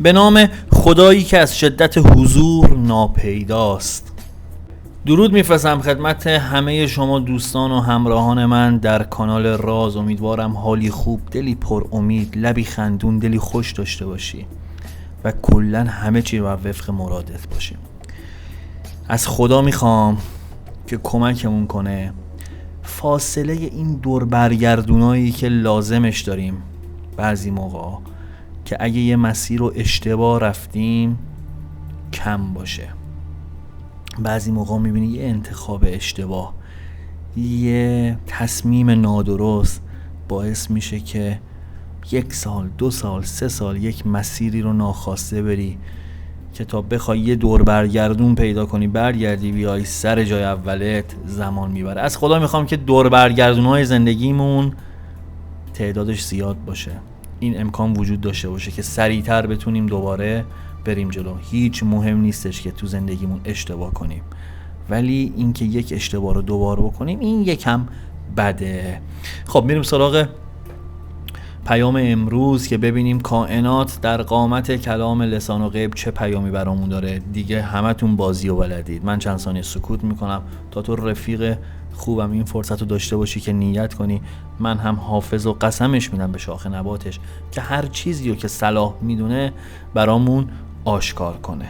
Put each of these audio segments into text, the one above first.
به نام خدایی که از شدت حضور ناپیداست. درود میفرستم خدمت همه شما دوستان و همراهان من در کانال راز. امیدوارم حالی خوب، دلی پر امید، لبی خندون، دلی خوش داشته باشی و کلن همه چی رو وفق مرادت باشیم. از خدا میخوام که کمکمون کنه فاصله این دور برگردونایی که لازمش داریم بعضی موقع که اگه یه مسیر رو اشتباه رفتیم کم باشه. بعضی موقع میبینی یه انتخاب اشتباه، یه تصمیم نادرست باعث میشه که 1 سال، 2 سال، 3 سال یک مسیری رو ناخواسته بری که تا بخوای یه دور برگردون پیدا کنی برگردی بیای سر جای اولت زمان میبره. از خدا میخوام که دور برگردونهای زندگیمون تعدادش زیاد باشه، این امکان وجود داشته باشه که سریعتر بتونیم دوباره بریم جلو. هیچ مهم نیستش که تو زندگیمون اشتباه کنیم، ولی اینکه یک اشتباه رو دوباره بکنیم این یکم بده. خب میریم سراغ پیام امروز که ببینیم کائنات در قامت کلام لسان و غیب چه پیامی برامون داره. دیگه همتون بازی و بلدید، من چند ثانیه سکوت میکنم تا تو رفیق خوبم این فرصت رو داشته باشی که نیت کنی. من هم حافظ و قسمش میدم به شاخ نباتش که هر چیزی رو که صلاح میدونه برامون آشکار کنه.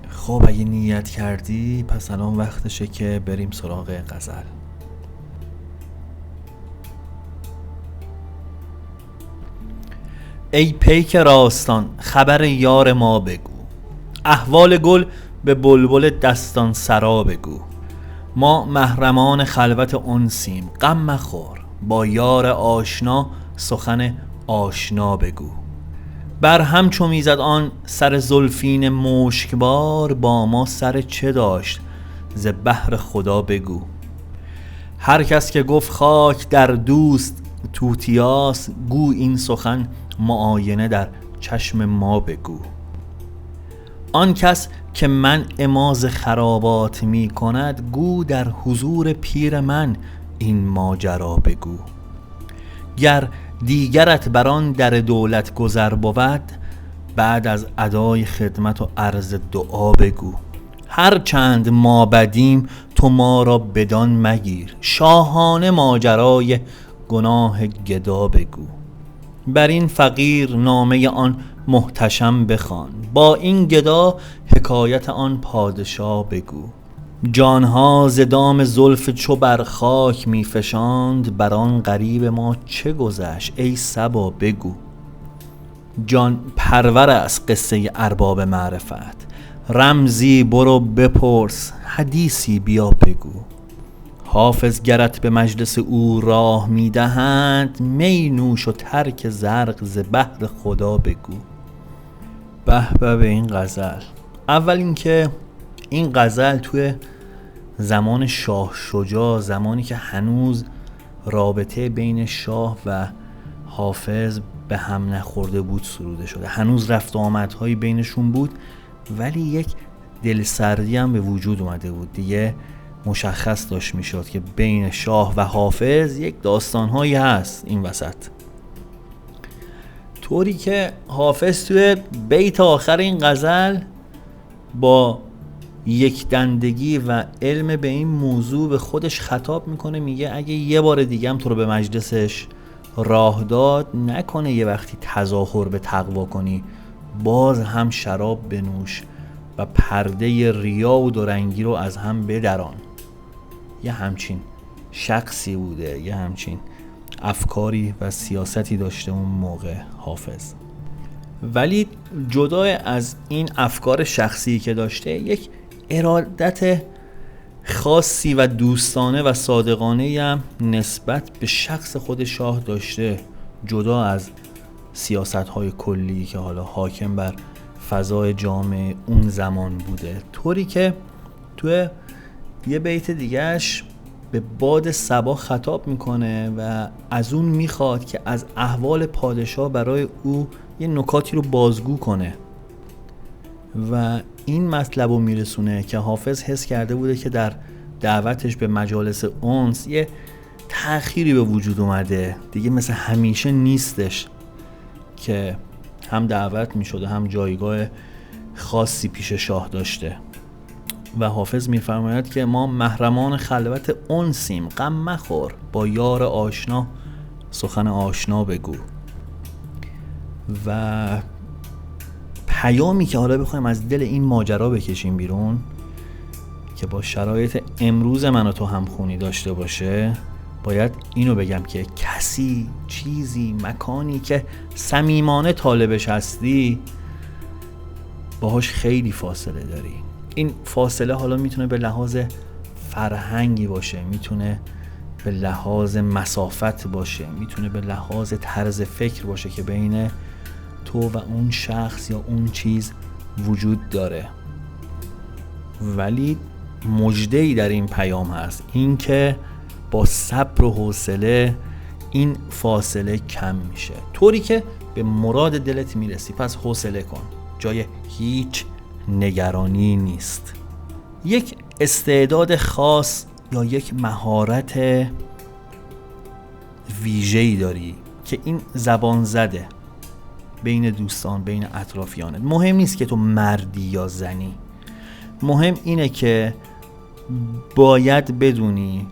خب اگه نیت کردی پس الان وقتشه که بریم سراغ غزل. ای پیک راستان خبر یار ما بگو، احوال گل به بلبل دستان سرا بگو. ما محرمان خلوت انسیم، غم مخور با یار آشنا سخن آشنا بگو. بر هم چو میزد آن سر زلفین مشکبار، با ما سر چه داشت ز بهر خدا بگو. هر کس که گفت خاک در دوست توتیاس، گو این سخن معاینه در چشم ما بگو. آن کس که من اماز خرابات می کند، گو در حضور پیر من این ماجرا بگو. گر دیگرت بران در دولت گذر بود، بعد از ادای خدمت و عرض دعا بگو. هر چند ما بدیم تو ما را بدان مگیر، شاهانه ماجرای گناه گدا بگو. بر این فقیر نامه آن محتشم بخوان، با این گدا حکایت آن پادشاه بگو. جانها ز دام زلف چو بر خاک می فشاند، بر آن غریب ما چه گذشت ای صبا بگو. جان پرور است قصه ارباب معرفت، رمزی برو بپرس حدیثی بیا بگو. حافظ گرت به مجلس او راه می دهند، می نوش و ترک زرق ز بهر خدا بگو. به به این غزل. اول اینکه این غزل توی زمان شاه شجاع، زمانی که هنوز رابطه بین شاه و حافظ به هم نخورده بود سروده شده، هنوز رفت و آمدهایی بینشون بود، ولی یک دلسردی هم به وجود اومده بود. دیگه مشخص داشت میشد که بین شاه و حافظ یک داستانهایی هست این وسط، طوری که حافظ توی بیت آخر این غزل با یک دندگی و علم به این موضوع به خودش خطاب میکنه. میگه اگه یه بار دیگه هم تو رو به مجلسش راه داد، نکنه یه وقتی تظاهر به تقوا کنی باز هم شراب بنوش و پرده ریا و دورنگی رو از هم بدران. یه همچین شخصی بوده، یه همچین افکاری و سیاستی داشته اون موقع حافظ. ولی جدا از این افکار شخصی که داشته، یک ارادت خاصی و دوستانه و صادقانه هم نسبت به شخص خود شاه داشته، جدا از سیاست‌های کلی که حالا حاکم بر فضای جامعه اون زمان بوده. طوری که توی یه بیت دیگهش به باد صبا خطاب میکنه و از اون میخواد که از احوال پادشاه برای او یه نکاتی رو بازگو کنه و این مطلب رو میرسونه که حافظ حس کرده بوده که در دعوتش به مجالس انس یه تأخیری به وجود اومده دیگه، مثل همیشه نیستش که هم دعوت می شده هم جایگاه خاصی پیش شاه داشته. و حافظ می‌فرماید که ما محرمان خلوت انسیم، غم مخور با یار آشنا سخن آشنا بگو. و پیامی که حالا بخوایم از دل این ماجرا بکشیم بیرون که با شرایط امروز من و تو همخونی داشته باشه، باید اینو بگم که کسی، چیزی، مکانی که صمیمانه طالبش هستی باهاش خیلی فاصله داری. این فاصله حالا میتونه به لحاظ فرهنگی باشه، میتونه به لحاظ مسافت باشه، میتونه به لحاظ طرز فکر باشه که بین تو و اون شخص یا اون چیز وجود داره. ولی مژده‌ای در این پیام هست، این که با صبر و حوصله این فاصله کم میشه، طوری که به مراد دلت میرسی. پس حوصله کن، جای هیچ نگرانی نیست. یک استعداد خاص یا یک مهارت ویژه‌ای داری که این زبان زده بین دوستان، بین اطرافیانت. مهم نیست که تو مردی یا زنی، مهم اینه که باید بدونی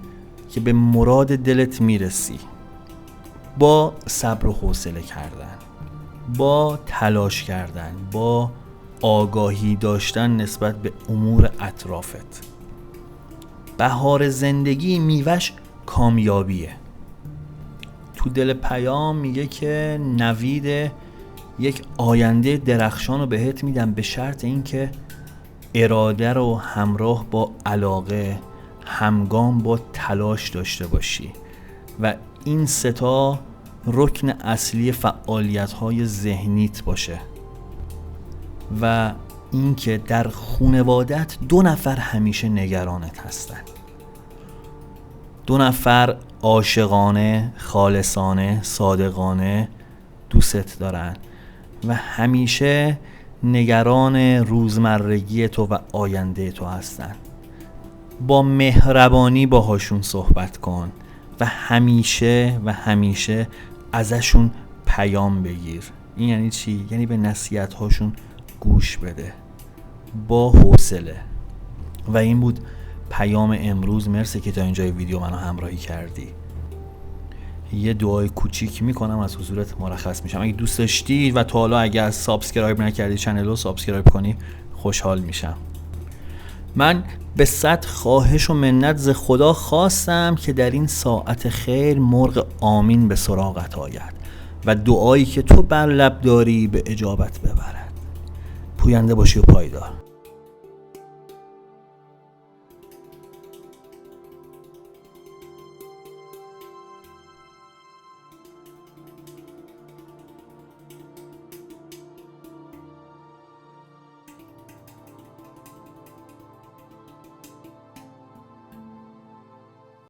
که به مراد دلت میرسی با صبر و حوصله کردن، با تلاش کردن، با آگاهی داشتن نسبت به امور اطرافت. بهار زندگی میوش کامیابیه. تو دل پیام میگه که نوید یک آینده درخشان رو بهت میدم، به شرط این که اراده رو همراه با علاقه، همگام با تلاش داشته باشی. و این ستا رکن اصلی فعالیت‌های ذهنیت باشه. و اینکه در خانوادت 2 نفر همیشه نگرانت هستن، 2 نفر عاشقانه، خالصانه، صادقانه دوستت دارن و همیشه نگران روزمرگی تو و آینده تو هستن. با مهربانی باهاشون صحبت کن و همیشه ازشون پیام بگیر. این یعنی چی؟ یعنی به نصیحت هاشون گوش بده با حوصله. و این بود پیام امروز. مرسی که تا اینجای ویدیو منو همراهی کردی. یه دعای کوچیک میکنم، از حضورت مرخص میشم. اگه دوست داشتی و تا حالا اگه سابسکرایب نکردی چنل رو سابسکرایب کنی خوشحال میشم. من به 100 خواهش و منت ز خدا خواستم که در این ساعت خیر مرغ آمین به سراغت آید و دعایی که تو بر لب داری به اجابت ببرد. پوینده باشی و پایدار.